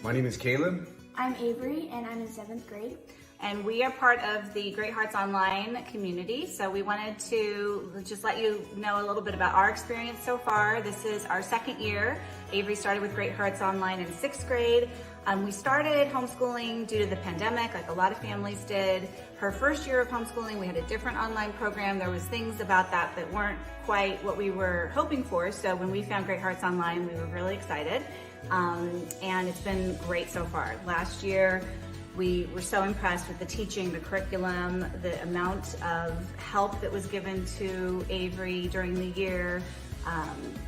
My name is Caleb. I'm Avery, and I'm in 7th grade. And we are part of the Great Hearts Online community. So we wanted to just let you know a little bit about our experience so far. This is our second year. Avery started with Great Hearts Online in 6th grade. We started homeschooling due to the pandemic, like a lot of families did. Her first year of homeschooling, we had a different online program. There was things about that that weren't quite what we were hoping for. So when we found Great Hearts Online, we were really excited. And it's been great so far. Last year, we were so impressed with the teaching, the curriculum, the amount of help that was given to Avery during the year,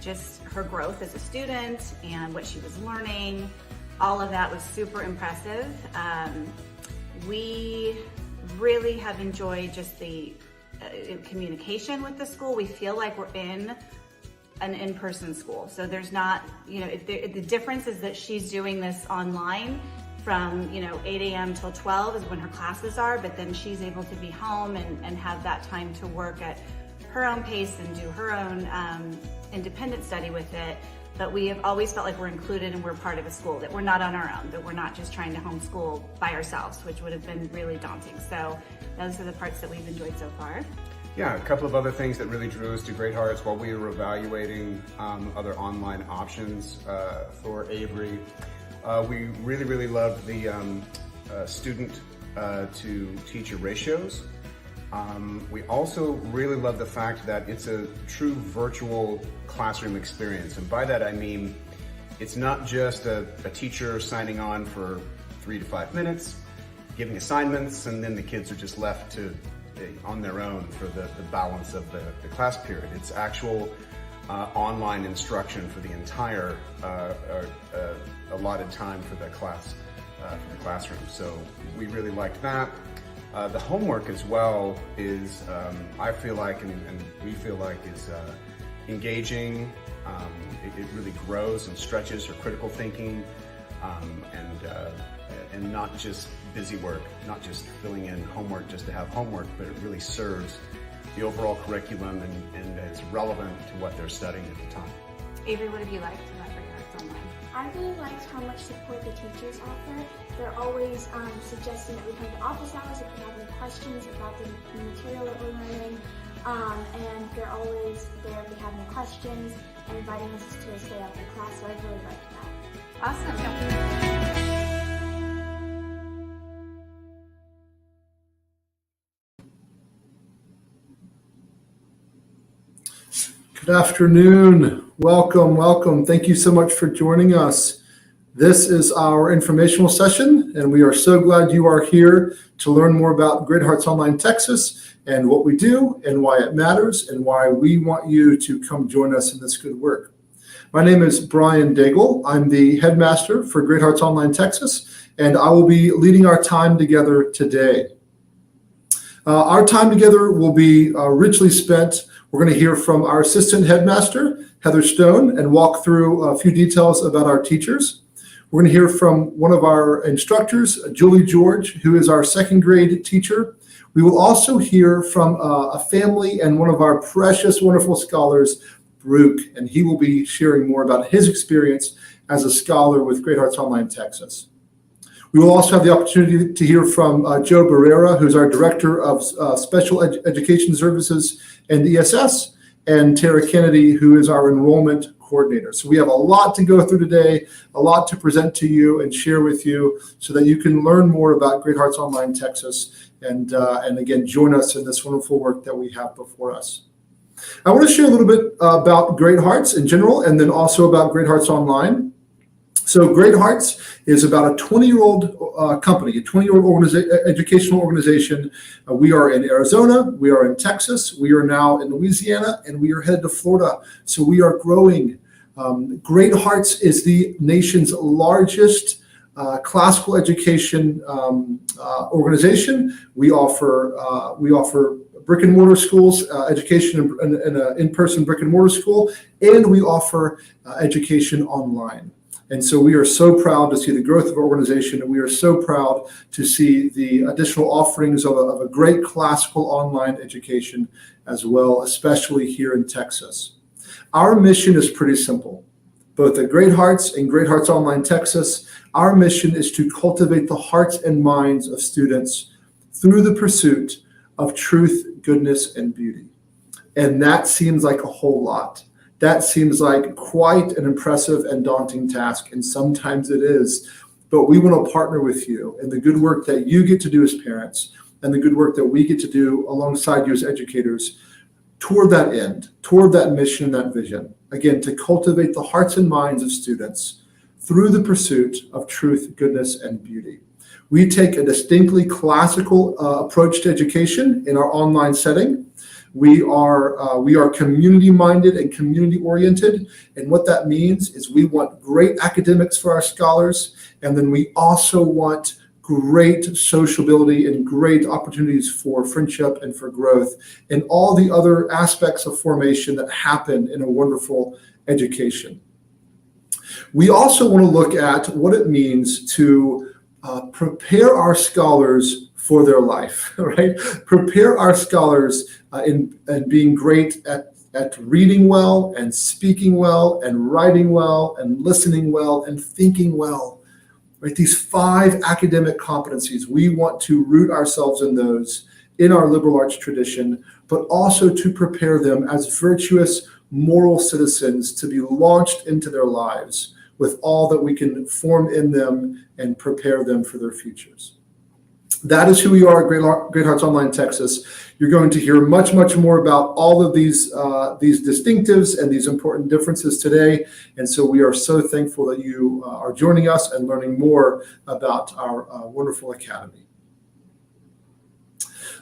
just her growth as a student and what she was learning. All of that was super impressive. We really have enjoyed just the communication with the school. We feel like we're in an in-person school. So there's not, the difference is that she's doing this online from 8 a.m. till 12 is when her classes are, but then she's able to be home and have that time to work at her own pace and do her own independent study with it. But we have always felt like we're included and we're part of a school, that we're not on our own, that we're not just trying to homeschool by ourselves, which would have been really daunting. So those are the parts that we've enjoyed so far. Yeah, a couple of other things that really drew us to Great Hearts while we were evaluating other online options for Avery. We really loved the student to teacher ratios. We also really love the fact that it's a true virtual classroom experience. And by that I mean, it's not just a teacher signing on for 3 to 5 minutes, giving assignments, and then the kids are just left on their own for the balance of the class period. It's actual online instruction for the entire allotted time for the classroom. So we really liked that. The homework as well is, I feel like, and we feel like, is engaging. It really grows and stretches her critical thinking, and not just busy work, not just filling in homework just to have homework, but it really serves the overall curriculum and is relevant to what they're studying at the time. Avery, what have you liked about Great Hearts Online? I really liked how much support the teachers offer. They're always suggesting that we come to office hours if we have any questions about the material that we're learning. And they're always there if we have any questions and inviting us to stay after class, so I really liked that. Awesome. Good afternoon. Welcome. Thank you so much for joining us. This is our informational session, and we are so glad you are here to learn more about Great Hearts Online Texas and what we do and why it matters and why we want you to come join us in this good work. My name is Brian Daigle. I'm the headmaster for Great Hearts Online Texas, and I will be leading our time together today. Our time together will be richly spent. We're going to hear from our assistant headmaster, Heather Stone, and walk through a few details about our teachers. We're going to hear from one of our instructors, Julie George, who is our 2nd grade teacher. We will also hear from a family and one of our precious, wonderful scholars, Brooke, and he will be sharing more about his experience as a scholar with Great Hearts Online Texas. We will also have the opportunity to hear from Joe Barrera, who's our Director of Special Education Services and ESS, and Tara Kennedy, who is our Enrollment Coordinator. So we have a lot to go through today, a lot to present to you and share with you so that you can learn more about Great Hearts Online Texas and again, join us in this wonderful work that we have before us. I want to share a little bit about Great Hearts in general and then also about Great Hearts Online. So Great Hearts is about a 20-year-old company, a 20-year-old educational organization. We are in Arizona, we are in Texas, we are now in Louisiana, and we are headed to Florida. So we are growing. Great Hearts is the nation's largest classical education organization. We offer brick and mortar schools, education in an in-person brick and mortar school, and we offer education online. And so we are so proud to see the growth of our organization, and we are so proud to see the additional offerings of a great classical online education as well, especially here in Texas. Our mission is pretty simple. Both at Great Hearts and Great Hearts Online Texas, our mission is to cultivate the hearts and minds of students through the pursuit of truth, goodness, and beauty. And that seems like a whole lot. That seems like quite an impressive and daunting task, and sometimes it is. But we want to partner with you in the good work that you get to do as parents and the good work that we get to do alongside you as educators toward that end, toward that mission, that vision. Again, to cultivate the hearts and minds of students through the pursuit of truth, goodness, and beauty. We take a distinctly classical approach to education in our online setting. We are community-minded and community-oriented, and what that means is we want great academics for our scholars, and then we also want great sociability and great opportunities for friendship and for growth and all the other aspects of formation that happen in a wonderful education. We also want to look at what it means to prepare our scholars for their life, right? Prepare our scholars in being great at reading well and speaking well and writing well and listening well and thinking well. Right? These 5 academic competencies, we want to root ourselves in those in our liberal arts tradition, but also to prepare them as virtuous, moral citizens to be launched into their lives with all that we can form in them and prepare them for their futures. That is who we are at Great Hearts Online Texas. You're going to hear much, much more about all of these distinctives and these important differences today. And so we are so thankful that you are joining us and learning more about our wonderful academy.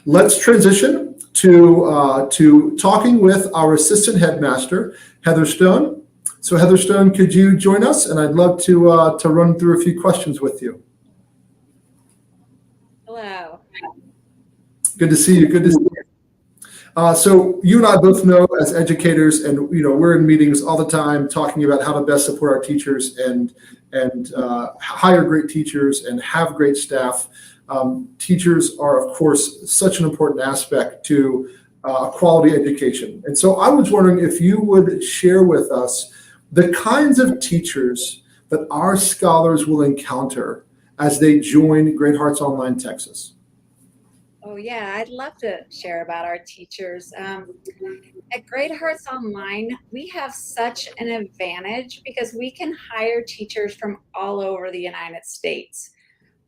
Let's transition to talking with our assistant headmaster, Heather Stone. So Heather Stone, could you join us? And I'd love to run through a few questions with you. Hello. Good to see you. Good to see you. So you and I both know as educators, and we're in meetings all the time talking about how to best support our teachers and hire great teachers and have great staff. Teachers are, of course, such an important aspect to quality education. And so I was wondering if you would share with us the kinds of teachers that our scholars will encounter as they join Great Hearts Online Texas. Oh yeah, I'd love to share about our teachers. At Great Hearts Online, we have such an advantage because we can hire teachers from all over the United States.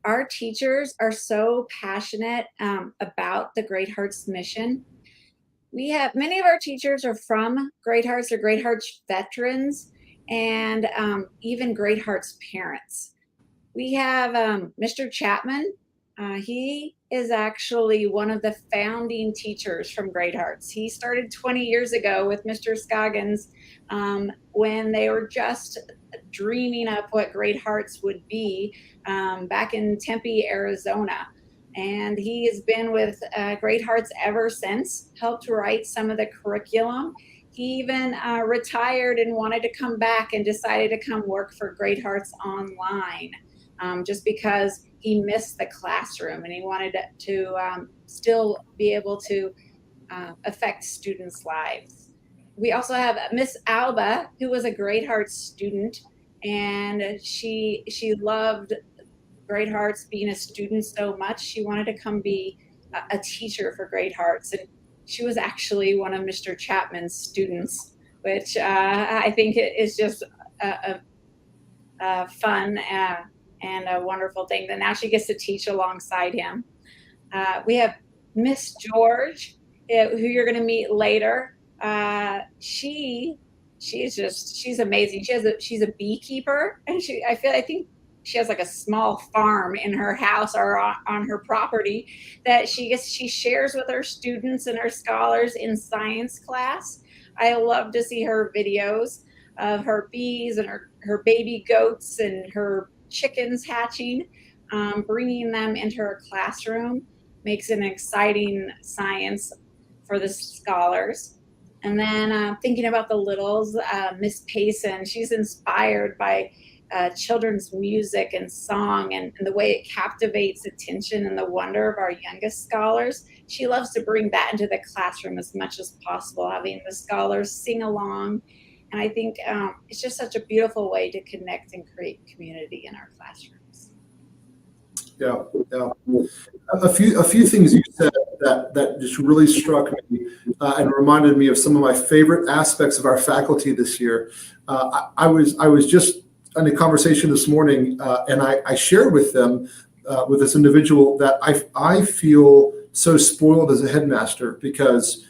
Our teachers are so passionate about the Great Hearts mission. We have many of our teachers are from Great Hearts or Great Hearts veterans and even Great Hearts parents. We have Mr. Chapman. He is actually one of the founding teachers from Great Hearts. He started 20 years ago with Mr. Scoggins when they were just dreaming up what Great Hearts would be back in Tempe, Arizona. And he has been with Great Hearts ever since, helped write some of the curriculum. He even retired and wanted to come back and decided to come work for Great Hearts Online. Just because he missed the classroom and he wanted to still be able to affect students' lives. We also have Miss Alba, who was a Great Hearts student, and she loved Great Hearts being a student so much. She wanted to come be a teacher for Great Hearts, and she was actually one of Mr. Chapman's students, which I think is just a fun and a wonderful thing that now she gets to teach alongside him. We have Miss George, who you're going to meet later. She's amazing. She's a beekeeper, and I think she has like a small farm in her house or on her property that she shares with her students and her scholars in science class. I love to see her videos of her bees and her baby goats and her chickens hatching, bringing them into her classroom makes an exciting science for the scholars. And then thinking about the littles, Miss Payson, she's inspired by children's music and song and the way it captivates attention and the wonder of our youngest scholars. She loves to bring that into the classroom as much as possible, having the scholars sing along And I think it's just such a beautiful way to connect and create community in our classrooms. Yeah, yeah. A few things you said that just really struck me and reminded me of some of my favorite aspects of our faculty this year. I was just in a conversation this morning, and I shared with them with this individual that I feel so spoiled as a headmaster because,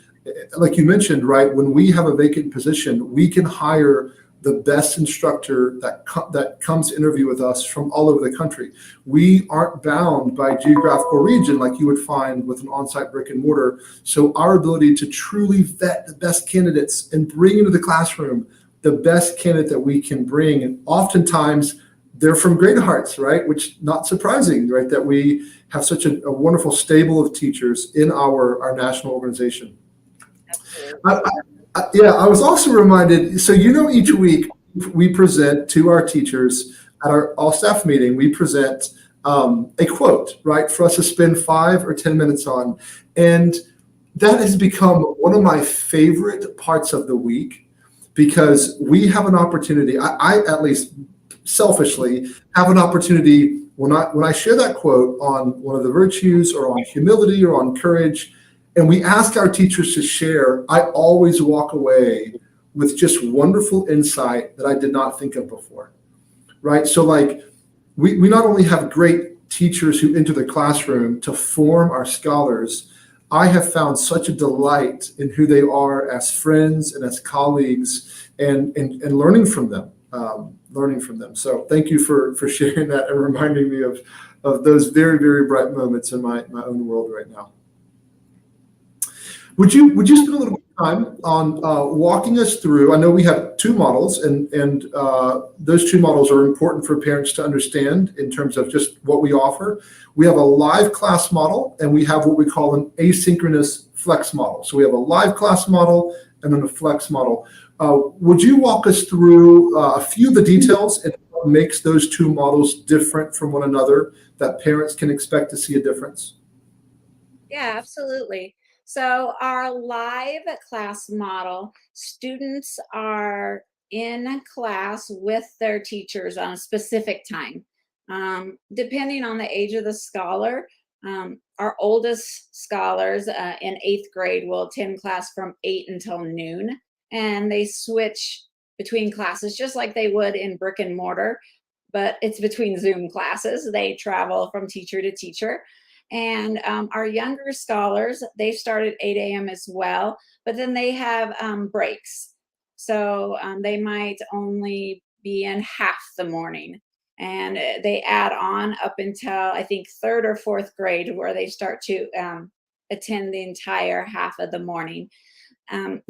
like you mentioned, right, when we have a vacant position, we can hire the best instructor that comes to interview with us from all over the country. We aren't bound by geographical region like you would find with an on-site brick and mortar. So our ability to truly vet the best candidates and bring into the classroom the best candidate that we can bring, and oftentimes they're from Great Hearts, right? Which not surprising, right? That we have such a wonderful stable of teachers in our national organization. I was also reminded, so each week we present to our teachers at our all-staff meeting, we present a quote, right, for us to spend 5 or 10 minutes on. And that has become one of my favorite parts of the week because we have an opportunity, I at least selfishly have an opportunity when I share that quote on one of the virtues or on humility or on courage, and we ask our teachers to share, I always walk away with just wonderful insight that I did not think of before, right? So like we not only have great teachers who enter the classroom to form our scholars, I have found such a delight in who they are as friends and as colleagues and learning from them. So thank you for sharing that and reminding me of those very, very bright moments in my own world right now. Would you spend a little bit of time on walking us through? I know we have 2 models, and those 2 models are important for parents to understand in terms of just what we offer. We have a live class model, and we have what we call an asynchronous flex model. So we have a live class model and then a flex model. Would you walk us through a few of the details and what makes those 2 models different from one another that parents can expect to see a difference? Yeah, absolutely. So our live class model, students are in class with their teachers on a specific time. Depending on the age of the scholar, our oldest scholars in 8th grade will attend class from 8 until noon, and they switch between classes just like they would in brick and mortar, but it's between Zoom classes. They travel from teacher to teacher. And our younger scholars, they start at 8 a.m. as well, but then they have breaks. So they might only be in half the morning, and they add on up until I think 3rd or 4th grade where they start to attend the entire half of the morning.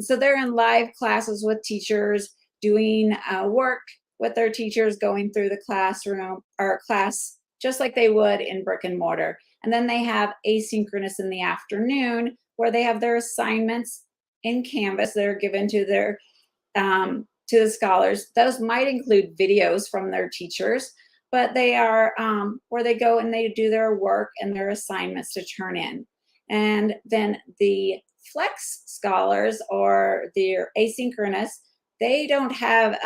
So they're in live classes with teachers, doing work with their teachers, going through the classroom or class just like they would in brick and mortar. And then they have asynchronous in the afternoon where they have their assignments in Canvas that are given to their to the scholars. Those might include videos from their teachers, but they are where they go and they do their work and their assignments to turn in. And then the flex scholars or their asynchronous, they don't have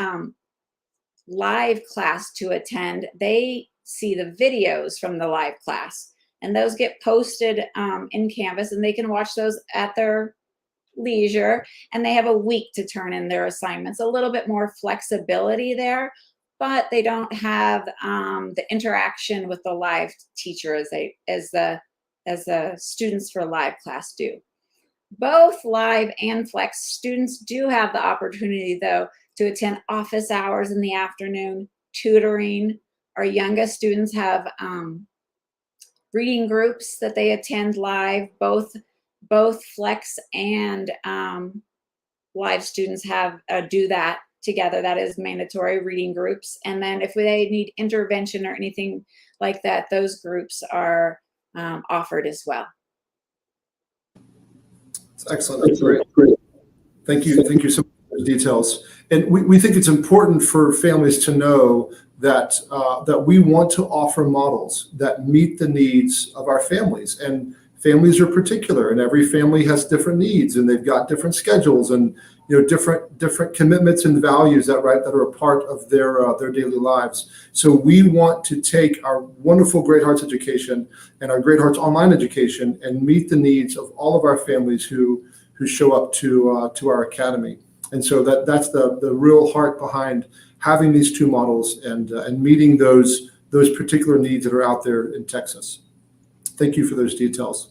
live class to attend. They see the videos from the live class, and those get posted in Canvas, and they can watch those at their leisure, and they have a week to turn in their assignments. A little bit more flexibility there, but they don't have the interaction with the live teacher as the students for live class do. Both live and flex students do have the opportunity, though, to attend office hours in the afternoon, tutoring. Our youngest students have reading groups that they attend live. Both flex and live students have do that together. That is mandatory, reading groups. And then if they need intervention or anything like that, those groups are offered as well. That's excellent. That's great. Thank you so much for the details. And we think it's important for families to know that we want to offer models that meet the needs of our families. And families are particular, and every family has different needs, and they've got different schedules. And different commitments and values that are a part of their daily lives. So we want to take our wonderful Great Hearts education and our Great Hearts online education and meet the needs of all of our families who show up to our academy. And so that's the real heart behind having these two models and meeting those particular needs that are out there in Texas. Thank you for those details.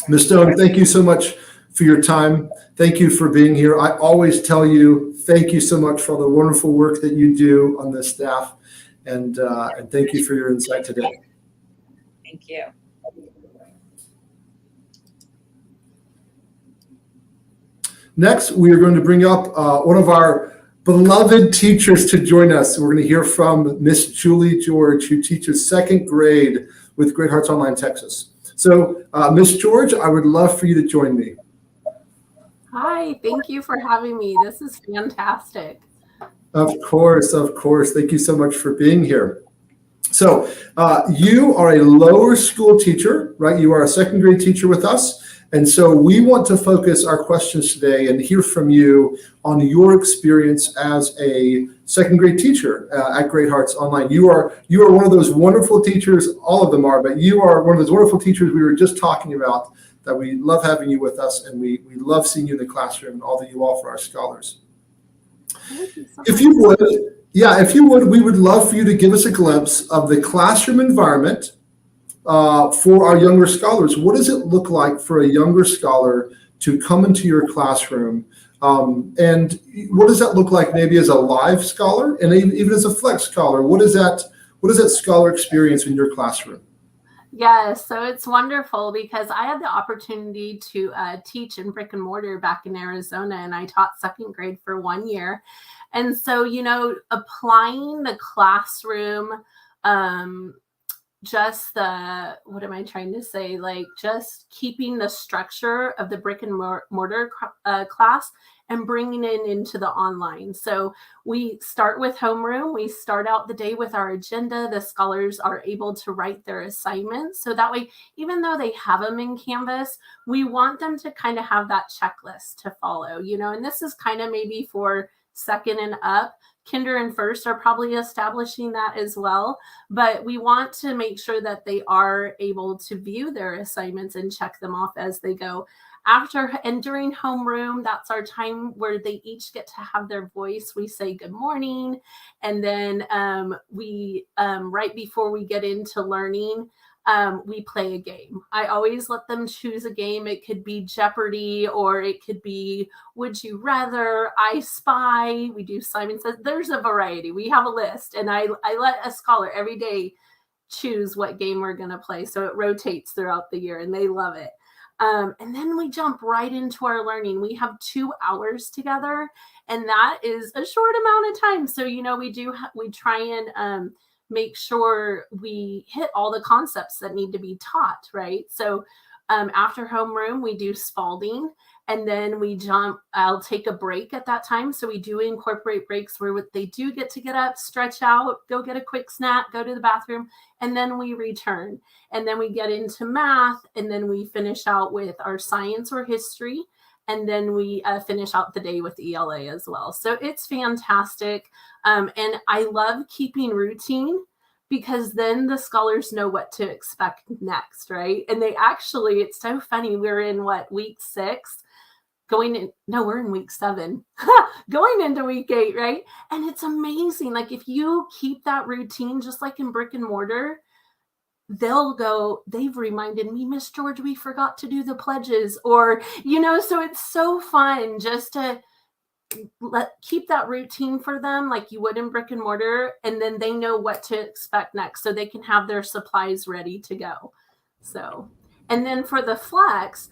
Ms. Stone, thank you so much for your time. Thank you for being here. I always tell you, thank you so much for all the wonderful work that you do on this staff. And thank you for your insight today. Thank you. Next, we are going to bring up one of our beloved teachers to join us. We're going to hear from Miss Julie George, who teaches second grade with Great Hearts Online Texas. So, Miss George, I would love for you to join me. Hi, thank you for having me. This is fantastic. Of course. Thank you so much for being here. So, you are a lower school teacher, right? You are a second grade teacher with us. And so we want to focus our questions today and hear from you on your experience as a second grade teacher at Great Hearts Online. You are one of those wonderful teachers, all of them are, but you are one of those wonderful teachers we were just talking about that we love having you with us, and we love seeing you in the classroom and all that you offer our scholars. If you would, we would love for you to give us a glimpse of the classroom environment for our younger scholars. What does it look like for a younger scholar to come into your classroom? And what does that look like maybe as a live scholar and even as a flex scholar? What is that scholar experience in your classroom? Yes, so it's wonderful because I had the opportunity to teach in brick and mortar back in Arizona, and I taught second grade for 1 year. And so, applying the classroom, just keeping the structure of the brick and mortar class and bringing it into the online. So we start with homeroom. We start out the day with our agenda. The scholars are able to write their assignments. So that way, even though they have them in Canvas, we want them to kind of have that checklist to follow, and this is kind of maybe for second and up. Kinder and first are probably establishing that as well, but we want to make sure that they are able to view their assignments and check them off as they go. After and during homeroom, that's our time where they each get to have their voice. We say good morning, and then we right before we get into learning, we play a game. I always let them choose a game. It could be Jeopardy, or it could be Would You Rather, I Spy. We do Simon Says. There's a variety. We have a list, and I let a scholar every day choose what game we're going to play. So it rotates throughout the year, and they love it. And then we jump right into our learning. We have 2 hours together, and that is a short amount of time. So, we try and make sure we hit all the concepts that need to be taught, right? So after homeroom, we do Spalding, and then I'll take a break at that time. So we do incorporate breaks where they do get up, stretch out, go get a quick snack, go to the bathroom, and then we return. And then we get into math, and then we finish out with our science or history. And then we finish out the day with ELA as well. So it's fantastic. And I love keeping routine, because then the scholars know what to expect next, right? And it's so funny. We're in week 6, we're in week 7, going into week 8, right? And it's amazing. Like, if you keep that routine, just like in brick and mortar, they've reminded me, Miss George, we forgot to do the pledges, or, so it's so fun just to keep that routine for them like you would in brick and mortar, and then they know what to expect next, so they can have their supplies ready to go. So, and then for the flex,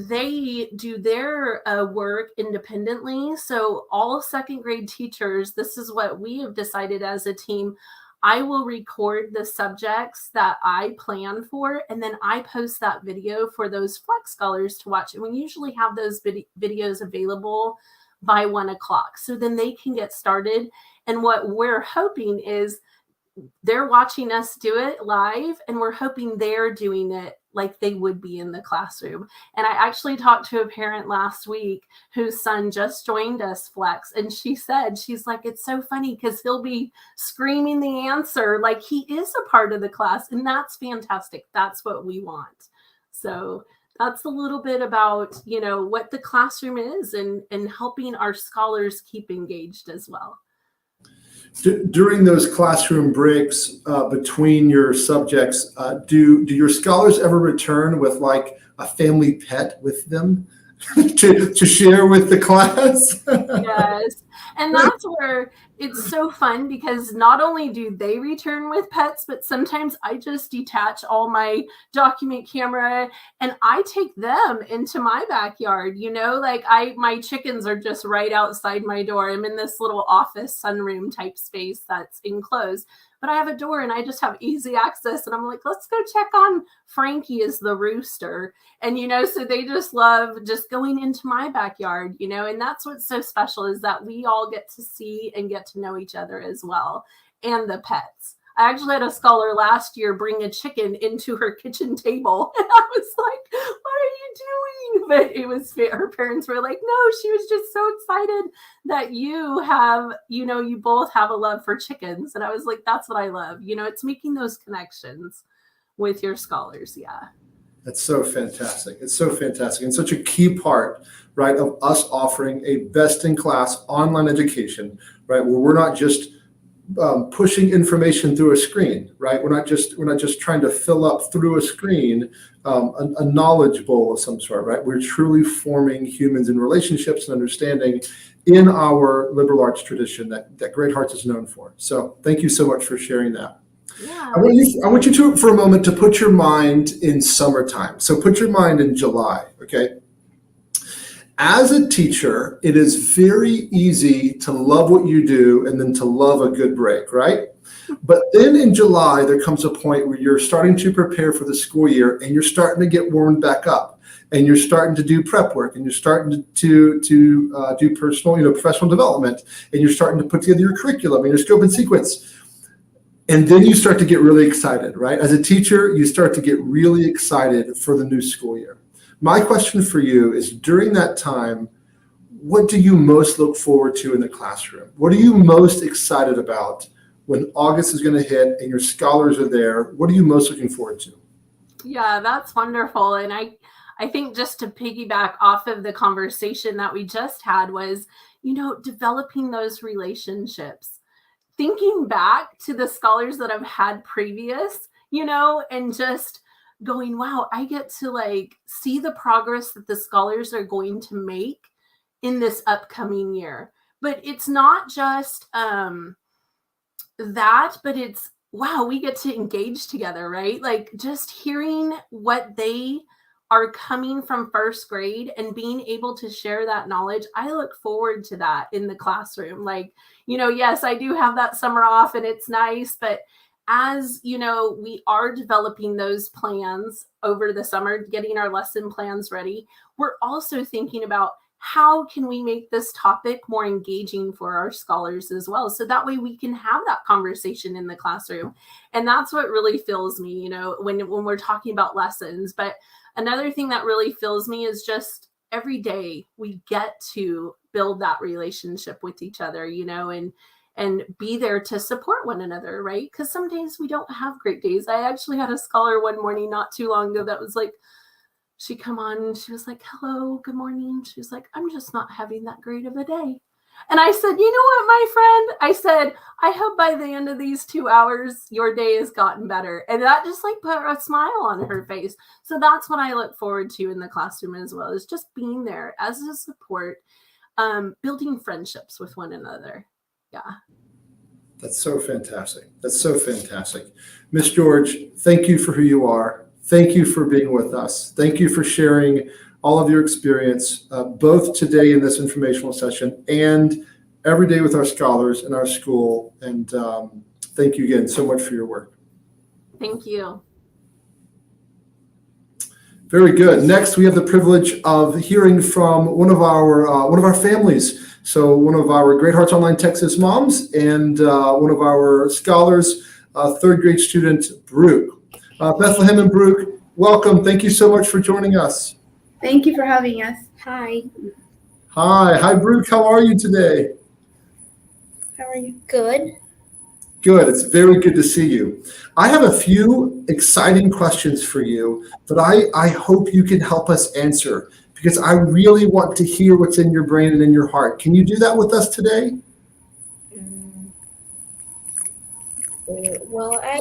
they do their work independently. So all second grade teachers, this is what we have decided as a team. I will record the subjects that I plan for, and then I post that video for those flex scholars to watch. And we usually have those videos available by 1 o'clock. So then they can get started. And what we're hoping is they're watching us do it live, and we're hoping they're doing it like they would be in the classroom. And I actually talked to a parent last week whose son just joined us, Flex, and she said, she's like, it's so funny because he'll be screaming the answer like he is a part of the class, and that's fantastic. That's what we want. So that's a little bit about, what the classroom is and helping our scholars keep engaged as well. During those classroom breaks between your subjects, do your scholars ever return with like a family pet with them to share with the class? Yes. And that's where it's so fun, because not only do they return with pets, but sometimes I just detach all my document camera and I take them into my backyard. Like my chickens are just right outside my door. I'm in this little office sunroom type space that's enclosed, but I have a door and I just have easy access. And I'm like, let's go check on Frankie, is the rooster. And, so they just love just going into my backyard, and that's what's so special, is that we all get to see and get to know each other as well, and the pets. I actually had a scholar last year bring a chicken into her kitchen table. And I was like, what are you doing? But it was, her parents were like, no, she was just so excited that you have, you both have a love for chickens. And I was like, that's what I love. It's making those connections with your scholars. Yeah. That's so fantastic. It's so fantastic. And such a key part, right, of us offering a best-in-class online education, right, where we're not just pushing information through a screen, right? We're not just trying to fill up through a screen a knowledge bowl of some sort, right? We're truly forming humans in relationships and understanding in our liberal arts tradition that Great Hearts is known for. So thank you so much for sharing that. Yeah. I want you to, for a moment, to put your mind in summertime. So put your mind in July, okay? As a teacher, it is very easy to love what you do and then to love a good break, right? But then in July, there comes a point where you're starting to prepare for the school year and you're starting to get warmed back up, and you're starting to do prep work, and you're starting to do personal, professional development, and you're starting to put together your curriculum and your scope and sequence. And then you start to get really excited, right? As a teacher, you start to get really excited for the new school year. My question for you is, during that time, what do you most look forward to in the classroom? What are you most excited about when August is going to hit and your scholars are there? What are you most looking forward to? Yeah, that's wonderful. And I think, just to piggyback off of the conversation that we just had, was, developing those relationships. Thinking back to the scholars that I've had previous, and just going, wow, I get to see the progress that the scholars are going to make in this upcoming year. But it's not just that, but it's, wow, we get to engage together, right? Just hearing what they are coming from first grade and being able to share that knowledge. I look forward to that in the classroom. Yes, I do have that summer off and it's nice, but as we are developing those plans over the summer, getting our lesson plans ready, we're also thinking about how can we make this topic more engaging for our scholars as well, so that way we can have that conversation in the classroom. And that's what really fills me, when we're talking about lessons. But another thing that really fills me is just every day we get to build that relationship with each other, and be there to support one another, right? Because some days we don't have great days. I actually had a scholar one morning not too long ago that was like, she come on and she was like, hello, good morning. She was like, I'm just not having that great of a day. And I said, you know what, my friend? I said, I hope by the end of these 2 hours, your day has gotten better. And that just put a smile on her face. So that's what I look forward to in the classroom as well, is just being there as a support, building friendships with one another. Yeah. That's so fantastic. That's so fantastic. Miss George, thank you for who you are. Thank you for being with us. Thank you for sharing all of your experience, both today in this informational session and every day with our scholars in our school. And thank you again so much for your work. Thank you. Very good. Next, we have the privilege of hearing from one of our families. So one of our Great Hearts Online Texas moms and one of our scholars, third grade student, Brooke. Bethlehem and Brooke, welcome. Thank you so much for joining us. Thank you for having us. Hi. Hi, Brooke. How are you today? How are you? Good. Good. It's very good to see you. I have a few exciting questions for you that I hope you can help us answer because I really want to hear what's in your brain and in your heart. Can you do that with us today? Well, I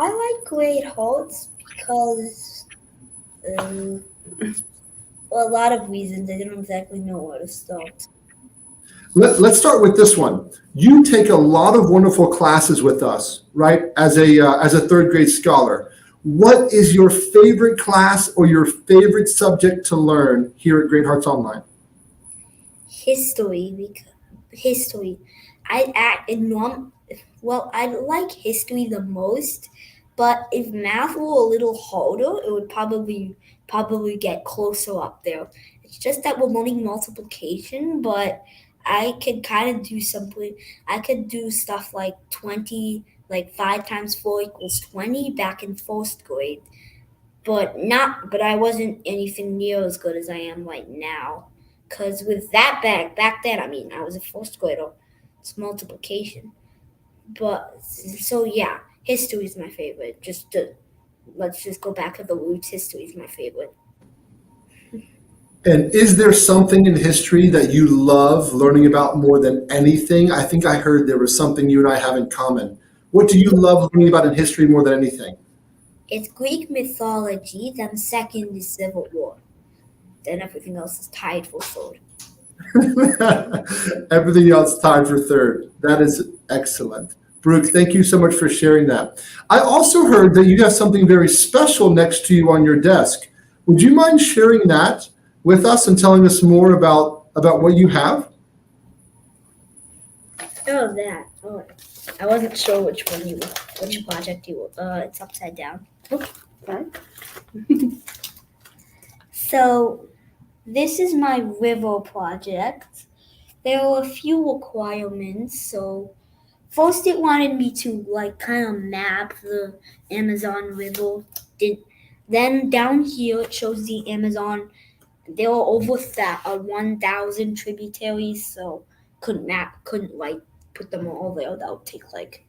like Great Hearts because well, a lot of reasons. I don't exactly know where to start. Let's start with this one. You take a lot of wonderful classes with us, right? As a third grade scholar. What is your favorite class or your favorite subject to learn here at Great Hearts Online? History, I like history the most, but if math were a little harder, it would probably get closer up there. It's just that we're learning multiplication, but I could kind of do something. I could do stuff like 20, like 5 times 4 equals 20 back in first grade, but I wasn't anything near as good as I am right now. Because with that back then, I mean, I was a first grader. It's multiplication. But, so yeah, history is my favorite. Let's just go back to the roots. History is my favorite. And is there something in history that you love learning about more than anything? I think I heard there was something you and I have in common. What do you love learning about in history more than anything? It's Greek mythology, then second is Civil War. Then everything else is tied for third. Everything else tied for third. That is excellent. Brooke, thank you so much for sharing that. I also heard that you have something very special next to you on your desk. Would you mind sharing that with us and telling us more about what you have? Oh, that. Oh, I wasn't sure which project you were. It's upside down. Okay. So, this is my river project. There are a few requirements. So, first it wanted me to kind of map the Amazon River. Then down here it shows the Amazon. There are over 1,000 tributaries, so couldn't put them all there. That would take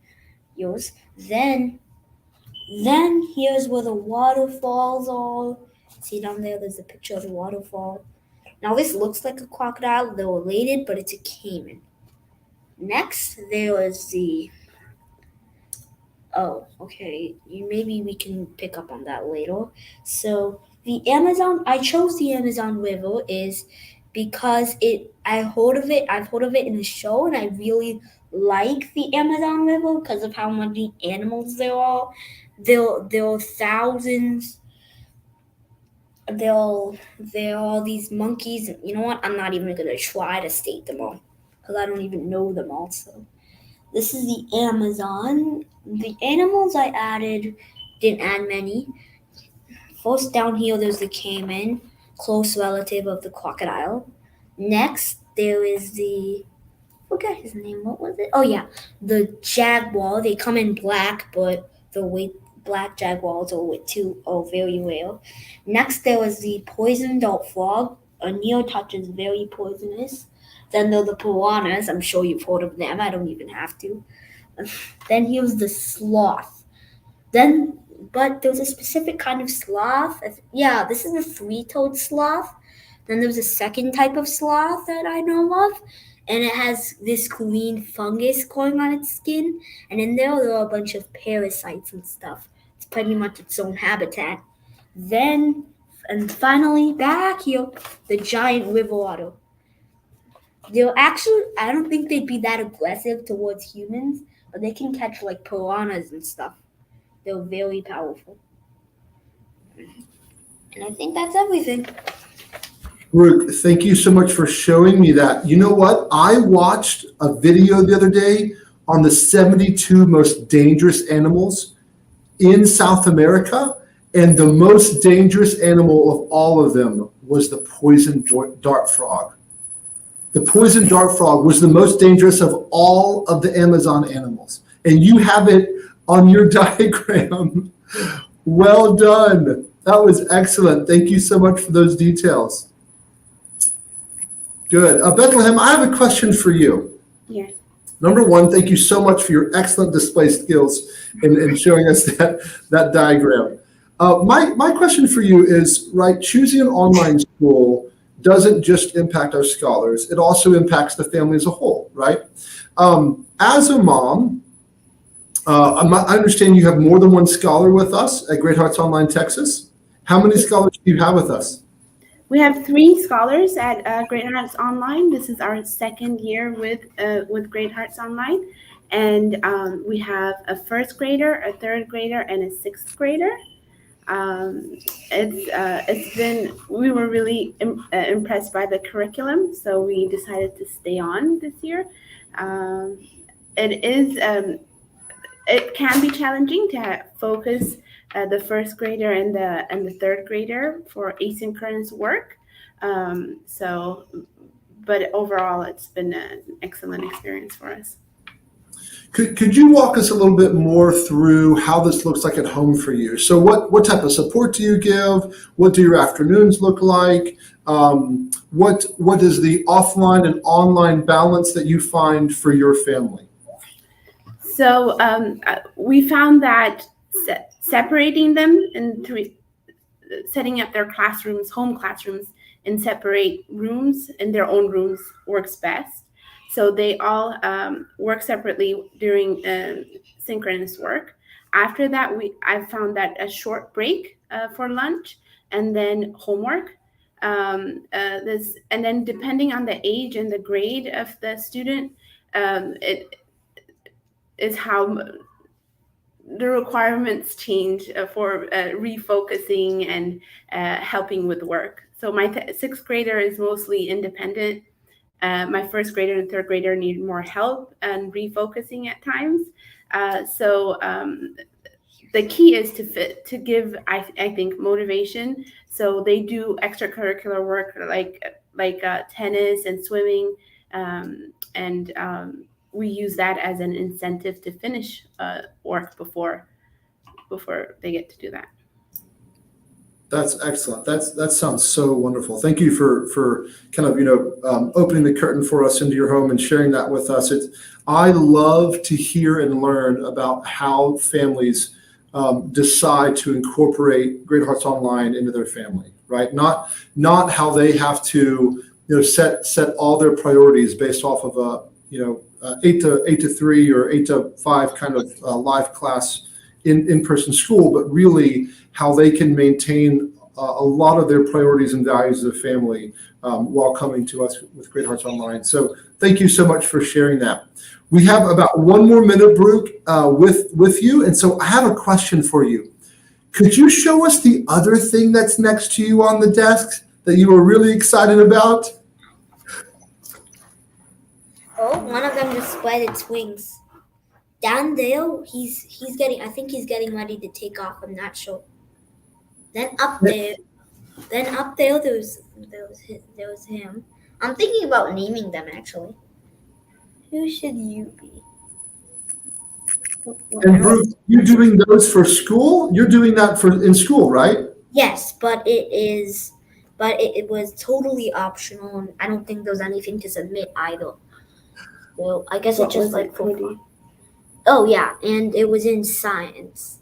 years. Then here's where the waterfalls are. See down there, there's a picture of the waterfall. Now this looks like a crocodile. They're related, but it's a caiman. Next, there is the. Oh, okay. Maybe we can pick up on that later. So the Amazon. I chose the Amazon River is because I've heard of it in a show, and I really like the Amazon River because of how many animals there are. There are thousands. There are these monkeys. You know what? I'm not even gonna try to state them all because I don't even know them all. So this is the Amazon. The animals I added didn't add many. First down here, there's the caiman, close relative of the crocodile. Next, there is I forget his name. What was it? Oh yeah, the jaguar. They come in black, but black jaguars are very rare. Next, there was the poison dart frog. A near touch is very poisonous. Then there are the piranhas. I'm sure you've heard of them. I don't even have to. Then here's the sloth. But there's a specific kind of sloth. Yeah, this is a three-toed sloth. Then there's a second type of sloth that I know of, and it has this green fungus growing on its skin. And in there are a bunch of parasites and stuff. It's pretty much its own habitat. And finally, back here, the giant river otter. I don't think they'd be that aggressive towards humans, but they can catch piranhas and stuff. They're very powerful. And I think that's everything. Brooke, thank you so much for showing me that. You know what? I watched a video the other day on the 72 most dangerous animals in South America, and the most dangerous animal of all of them was the poison dart frog. The poison dart frog was the most dangerous of all of the Amazon animals. And you have it on your diagram. Well done. That was excellent. Thank you so much for those details. Good. Bethlehem, I have a question for you. Yes. Number one, thank you so much for your excellent display skills in showing us that diagram. My question for you is, right, choosing an online school doesn't just impact our scholars, it also impacts the family as a whole, right? As a mom, I understand you have more than one scholar with us at Great Hearts Online Texas. How many scholars do you have with us? We have 3 scholars at Great Hearts Online. This is our second year with Great Hearts Online. And we have a 1st grader, a 3rd grader, and a 6th grader. We were really impressed by the curriculum, so we decided to stay on this year. It can be challenging to focus the 1st grader and the 3rd grader for asynchronous work. But overall, it's been an excellent experience for us. Could you walk us a little bit more through how this looks like at home for you? So what type of support do you give? What do your afternoons look like? What is the offline and online balance that you find for your family? So we found that separating them setting up their classrooms, home classrooms, in separate rooms, in their own rooms, works best. So they all work separately during synchronous work. After that, I found that a short break for lunch and then homework. And then depending on the age and the grade of the student, it is how the requirements change for refocusing and helping with work. So my 6th grader is mostly independent. My 1st grader and 3rd grader need more help and refocusing at times. The key is to give, I think, motivation. So they do extracurricular work like tennis and swimming, and we use that as an incentive to finish work before they get to do that. That's excellent. That sounds so wonderful. Thank you for kind of opening the curtain for us into your home and sharing that with us. I love to hear and learn about how families decide to incorporate Great Hearts Online into their family, right? Not how they have to set all their priorities based off of a 8 to 3 or 8 to 5 kind of live class in-person school, but really how they can maintain a lot of their priorities and values as a family while coming to us with Great Hearts Online. So thank you so much for sharing that. We have about 1 more minute, Brooke, with you. And so I have a question for you. Could you show us the other thing that's next to you on the desk that you were really excited about? Oh, one of them just spread its wings. Down there, he's getting ready to take off. I'm not sure. Then up there, there was him. I'm thinking about naming them actually. Who should you be? And Brooke, you're doing those for school? You're doing that in school, right? Yes, but it was totally optional, and I don't think there was anything to submit either. So I guess it's just like for fun. Oh yeah, and it was in science.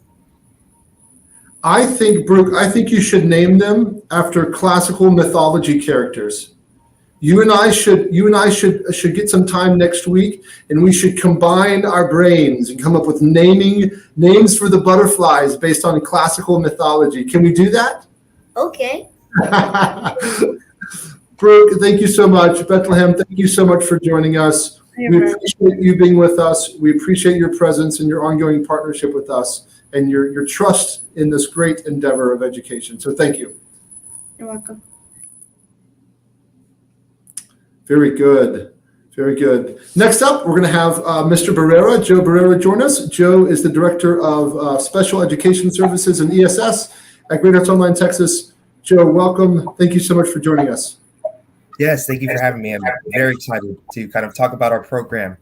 I think, Brooke, you should name them after classical mythology characters. You and I should get some time next week, and we should combine our brains and come up with names for the butterflies based on classical mythology. Can we do that? Okay. Brooke, thank you so much. Bethlehem, thank you so much for joining us. We appreciate you being with us. We appreciate your presence and your ongoing partnership with us and your trust in this great endeavor of education. So thank you. You're welcome. Very good. Very good. Next up, we're going to have Mr. Barrera, Joe Barrera, join us. Joe is the Director of Special Education Services and ESS at Great Hearts Online Texas. Joe, welcome. Thank you so much for joining us. Yes, thank you for having me. I'm very excited to kind of talk about our program.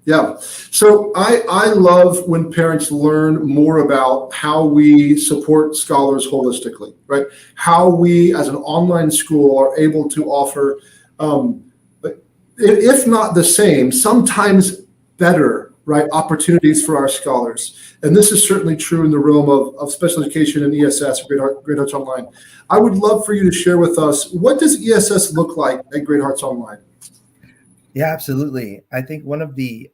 Yeah. So I love when parents learn more about how we support scholars holistically, right? How we as an online school are able to offer, if not the same, sometimes better, right, opportunities for our scholars. And this is certainly true in the realm of special education and ESS, Great Hearts Online. I would love for you to share with us, what does ESS look like at Great Hearts Online? Yeah, absolutely. I think one of the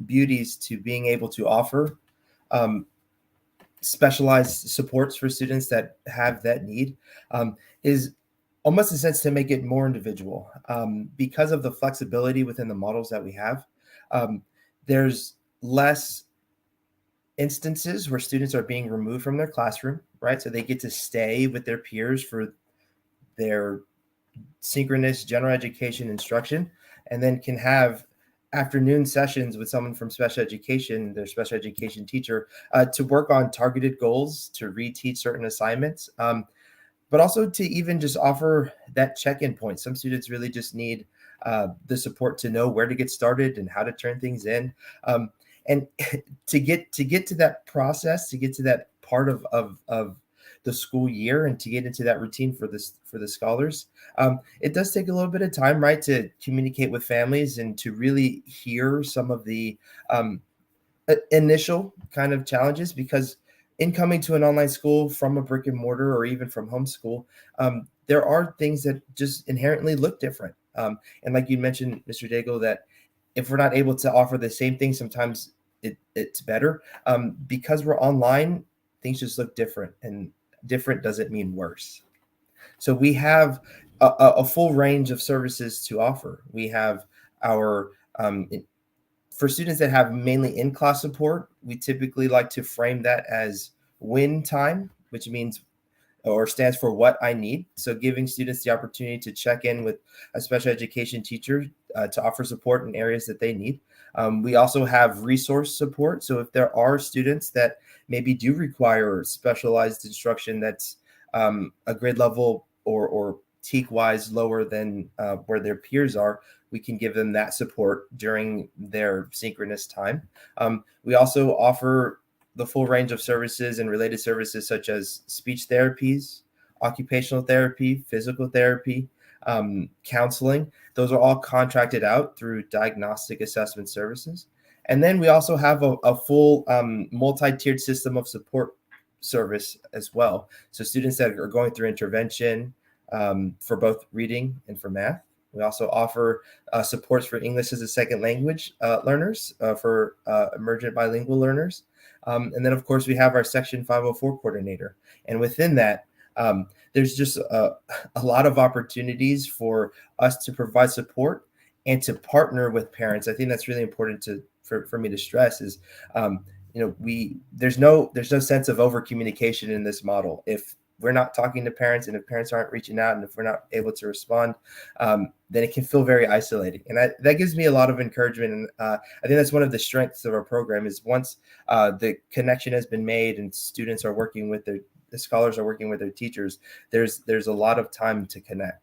beauties to being able to offer specialized supports for students that have that need is almost a sense to make it more individual. Because of the flexibility within the models that we have, there's less instances where students are being removed from their classroom, right? So they get to stay with their peers for their synchronous general education instruction, and then can have afternoon sessions with someone from special education, their special education teacher, to work on targeted goals, to reteach certain assignments, but also to even just offer that check-in point. Some students really just need the support to know where to get started and how to turn things in. And to get to that process, to get to that part of the school year and to get into that routine for the scholars, it does take a little bit of time, right, to communicate with families and to really hear some of the initial kind of challenges, because in coming to an online school from a brick and mortar or even from homeschool, there are things that just inherently look different. And like you mentioned, Mr. Daigle, that if we're not able to offer the same thing, sometimes it's better. Because we're online, things just look different, and different doesn't mean worse. So we have a full range of services to offer. We have our, for students that have mainly in-class support, we typically like to frame that as win time, which means or stands for what I need. So giving students the opportunity to check in with a special education teacher to offer support in areas that they need. We also have resource support. So if there are students that maybe do require specialized instruction that's a grade level or TEAC-wise lower than where their peers are, we can give them that support during their synchronous time. We also offer the full range of services and related services such as speech therapies, occupational therapy, physical therapy, counseling. Those are all contracted out through diagnostic assessment services. And then we also have a full multi-tiered system of support service as well. So students that are going through intervention for both reading and for math. We also offer supports for English as a second language learners, for emergent bilingual learners. And then, of course, we have our Section 504 coordinator. And within that, there's just a lot of opportunities for us to provide support and to partner with parents. I think that's really important for me to stress is, there's no sense of over communication in this model. If we're not talking to parents and if parents aren't reaching out and if we're not able to respond, then it can feel very isolating. And that gives me a lot of encouragement. And I think that's one of the strengths of our program is once the connection has been made and students are working with the scholars are working with their teachers, there's a lot of time to connect.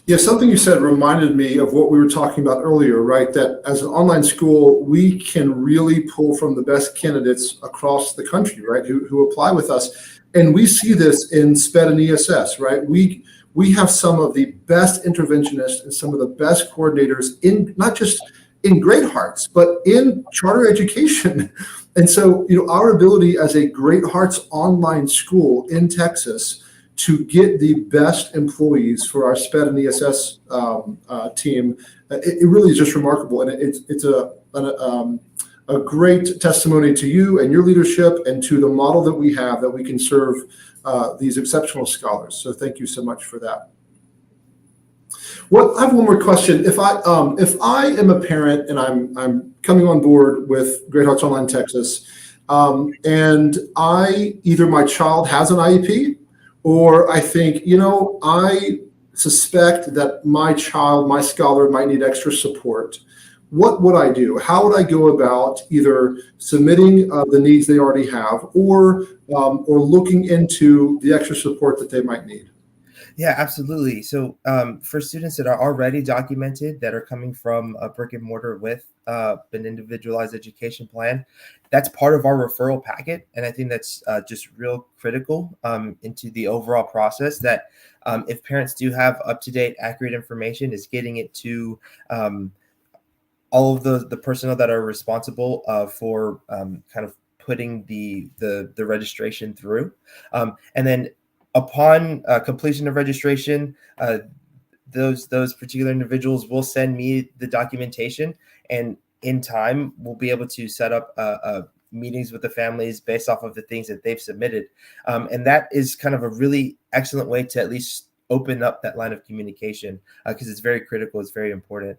Yeah, something you said reminded me of what we were talking about earlier, right? That as an online school, we can really pull from the best candidates across the country, right? Who apply with us. And we see this in SPED and ESS, right? We have some of the best interventionists and some of the best coordinators in not just in Great Hearts, but in charter education. And so, our ability as a Great Hearts online school in Texas to get the best employees for our SPED and ESS team, it really is just remarkable. And it's a great testimony to you and your leadership and to the model that we have that we can serve these exceptional scholars. So thank you so much for that. Well, I have one more question. If I am a parent and I'm coming on board with Great Hearts Online Texas, and either my child has an IEP, or I think, I suspect that my child, my scholar might need extra support. What would I do? How would I go about either submitting the needs they already have or looking into the extra support that they might need? Yeah, absolutely. So for students that are already documented that are coming from a brick and mortar with an individualized education plan, that's part of our referral packet. And I think that's just real critical into the overall process that if parents do have up-to-date, accurate information, is getting it to all of the personnel that are responsible for kind of putting the registration through. And then upon completion of registration, those particular individuals will send me the documentation, and in time we'll be able to set up meetings with the families based off of the things that they've submitted. And that is kind of a really excellent way to at least open up that line of communication because it's very critical. It's very important.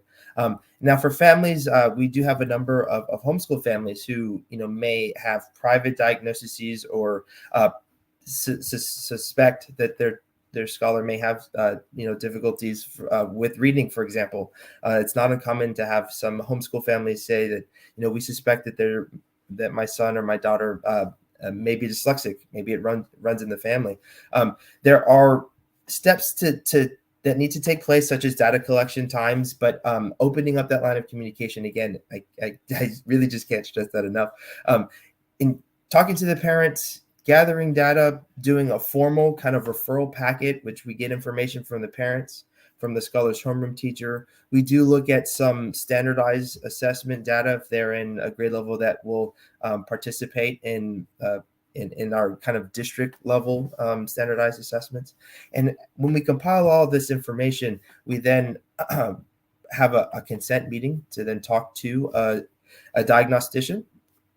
Now for families, we do have a number of homeschool families who, may have private diagnoses or suspect that their scholar may have, difficulties with reading, for example. It's not uncommon to have some homeschool families say that, we suspect that my son or my daughter may be dyslexic. Maybe it runs in the family. There are steps that need to take place, such as data collection times, but opening up that line of communication again, I really just can't stress that enough. In talking to the parents, gathering data, doing a formal kind of referral packet, which we get information from the parents, from the scholar's homeroom teacher. We do look at some standardized assessment data if they're in a grade level that will participate in our kind of district level standardized assessments. And when we compile all this information, we then have a consent meeting to then talk to a diagnostician.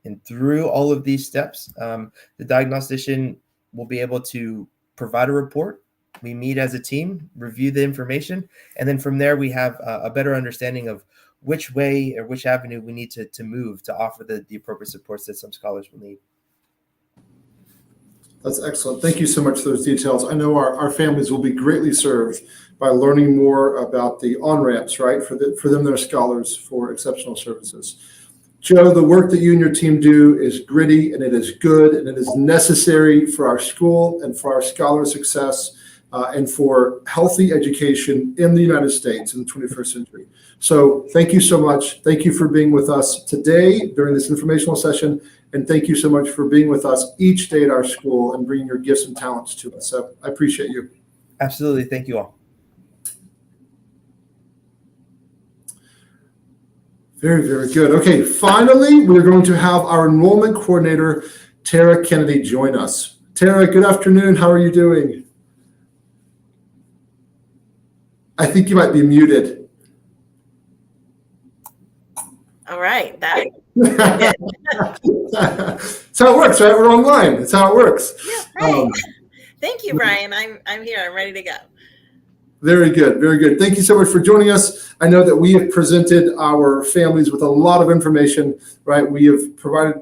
And through all of these steps, the diagnostician will be able to provide a report. We meet as a team, review the information, and then from there we have a better understanding of which way or which avenue we need to move to offer the appropriate supports that some scholars will need. That's excellent. Thank you so much for those details. I know our families will be greatly served by learning more about the on-ramps, right, for them that are scholars for exceptional services. Joe, the work that you and your team do is gritty, and it is good, and it is necessary for our school and for our scholar success and for healthy education in the United States in the 21st century. So thank you so much. Thank you for being with us today during this informational session, and thank you so much for being with us each day at our school and bringing your gifts and talents to us. So I appreciate you. Absolutely. Thank you all. Very, very good. Okay, finally, we're going to have our enrollment coordinator, Tara Kennedy, join us. Tara, good afternoon. How are you doing? I think you might be muted. All right. That's how it works, right? We're online. That's how it works. Yeah, right. Thank you, Brian. I'm here. I'm ready to go. Very good. Very good. Thank you so much for joining us. I know that we have presented our families with a lot of information, right? We have provided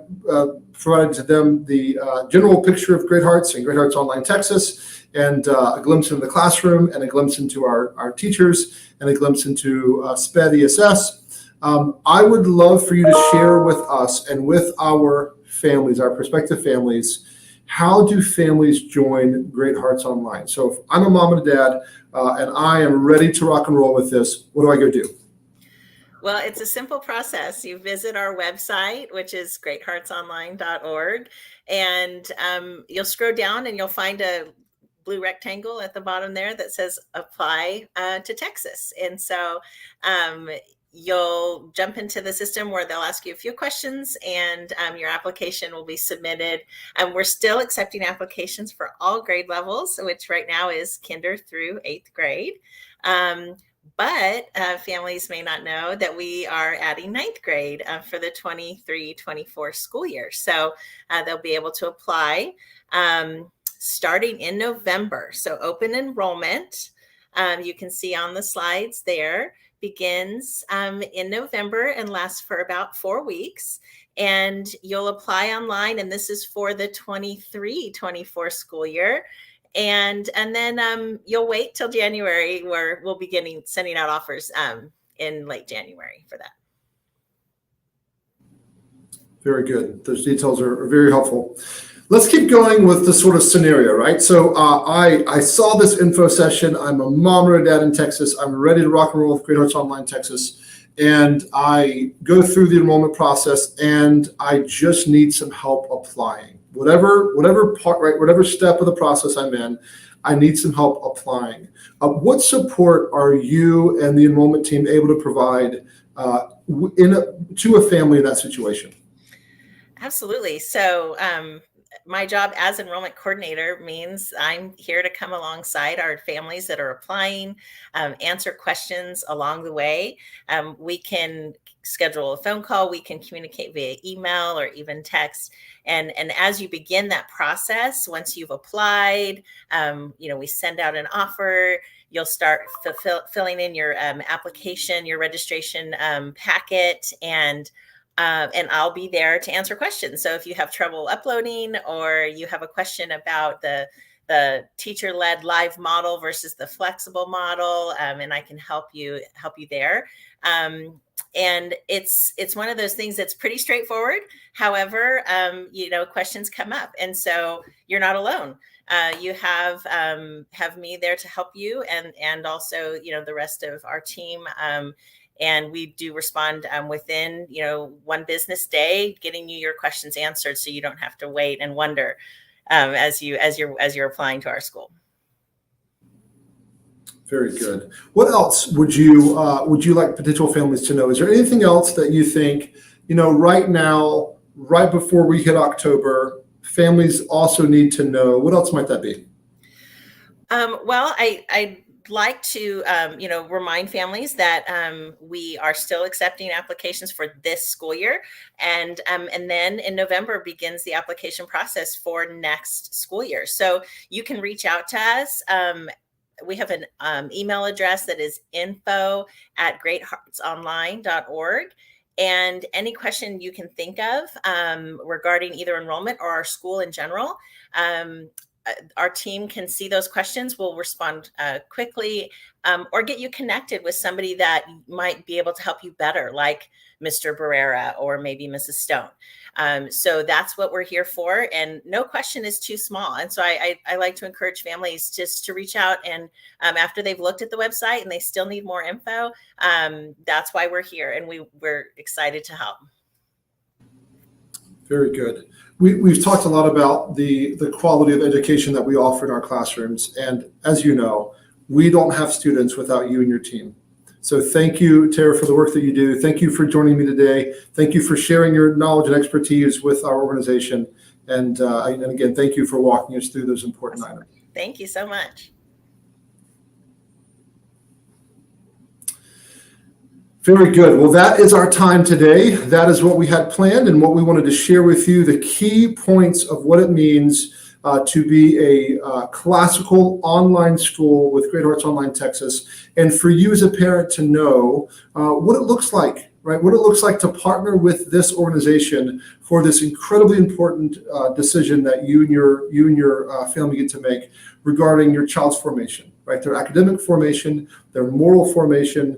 to them the general picture of Great Hearts and Great Hearts Online Texas, and a glimpse into the classroom, and a glimpse into our teachers, and a glimpse into SPED ESS. I would love for you to share with us and with our families, our prospective families, how do families join Great Hearts Online? So if I'm a mom and a dad and I am ready to rock and roll with this, what do I go do? Well, it's a simple process. You visit our website, which is greatheartsonline.org, and you'll scroll down and you'll find a blue rectangle at the bottom there that says apply to Texas. And so you'll jump into the system where they'll ask you a few questions, and your application will be submitted. And we're still accepting applications for all grade levels, which right now is kinder through 8th grade. But families may not know that we are adding 9th grade for the 23-24 school year. So they'll be able to apply starting in November. So open enrollment, you can see on the slides there, begins in November and lasts for about 4 weeks. And you'll apply online, and this is for the 23-24 school year. And then you'll wait till January, where we'll be sending out offers in late January for that. Very good. Those details are very helpful. Let's keep going with the sort of scenario, right? So I saw this info session. I'm a mom or a dad in Texas. I'm ready to rock and roll with Great Hearts Online Texas. And I go through the enrollment process and I just need some help applying. Whatever part, right, whatever step of the process I'm in, I need some help applying. What support are you and the enrollment team able to provide to a family in that situation? Absolutely. So my job as enrollment coordinator means I'm here to come alongside our families that are applying, answer questions along the way. We can schedule a phone call, we can communicate via email or even text. And as you begin that process, once you've applied, we send out an offer. You'll start filling in your application, your registration packet, and I'll be there to answer questions. So if you have trouble uploading or you have a question about the teacher-led live model versus the flexible model, and I can help you there. And it's one of those things that's pretty straightforward. However, questions come up, and so you're not alone. You have me there to help you, and also the rest of our team. And we do respond within, one business day, getting you your questions answered, so you don't have to wait and wonder as you're applying to our school. Very good. What else would you like potential families to know? Is there anything else that you think, right now, right before we hit October, families also need to know? What else might that be? Well, I'd like to, remind families that we are still accepting applications for this school year, and then in November begins the application process for next school year. So you can reach out to us. We have an email address that is info@greatheartsonline.org. And any question you can think of regarding either enrollment or our school in general, our team can see those questions. We'll respond quickly, or get you connected with somebody that might be able to help you better, like Mr. Barrera or maybe Mrs. Stone. So that's what we're here for, and no question is too small. And so I like to encourage families just to reach out, and after they've looked at the website and they still need more info, that's why we're here, and we're excited to help. Very good. We've talked a lot about the quality of education that we offer in our classrooms. And as you know, we don't have students without you and your team. So thank you, Tara, for the work that you do. Thank you for joining me today. Thank you for sharing your knowledge and expertise with our organization. And again, thank you for walking us through those important items. Thank you so much. Very good. Well, that is our time today. That is what we had planned and what we wanted to share with you, the key points of what it means to be a classical online school with Great Hearts Online Texas, and for you as a parent to know what it looks like, right? What it looks like to partner with this organization for this incredibly important decision that you and your family get to make regarding your child's formation. Right, their academic formation, their moral formation,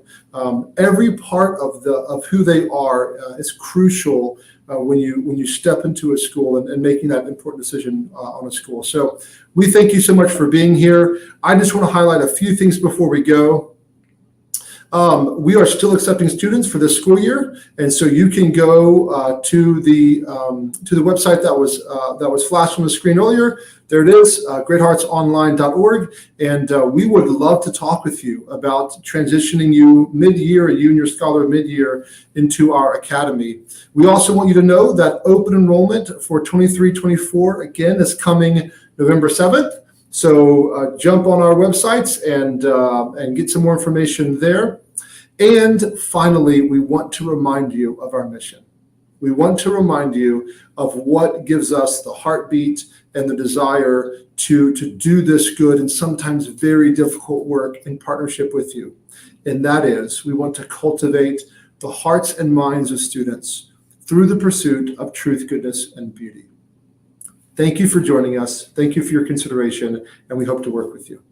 every part of who they are is crucial when you step into a school and making that important decision on a school. So we thank you so much for being here. I just want to highlight a few things before we go. We are still accepting students for this school year, and so you can go to the website that was flashed on the screen earlier. There it is, greatheartsonline.org, and we would love to talk with you about transitioning you mid-year, you and your scholar mid-year, into our academy. We also want you to know that open enrollment for 23-24 again is coming November 7th. So jump on our websites and get some more information there. And finally, we want to remind you of our mission. We want to remind you of what gives us the heartbeat and the desire to do this good and sometimes very difficult work in partnership with you. And that is, we want to cultivate the hearts and minds of students through the pursuit of truth, goodness, and beauty. Thank you for joining us. Thank you for your consideration, and we hope to work with you.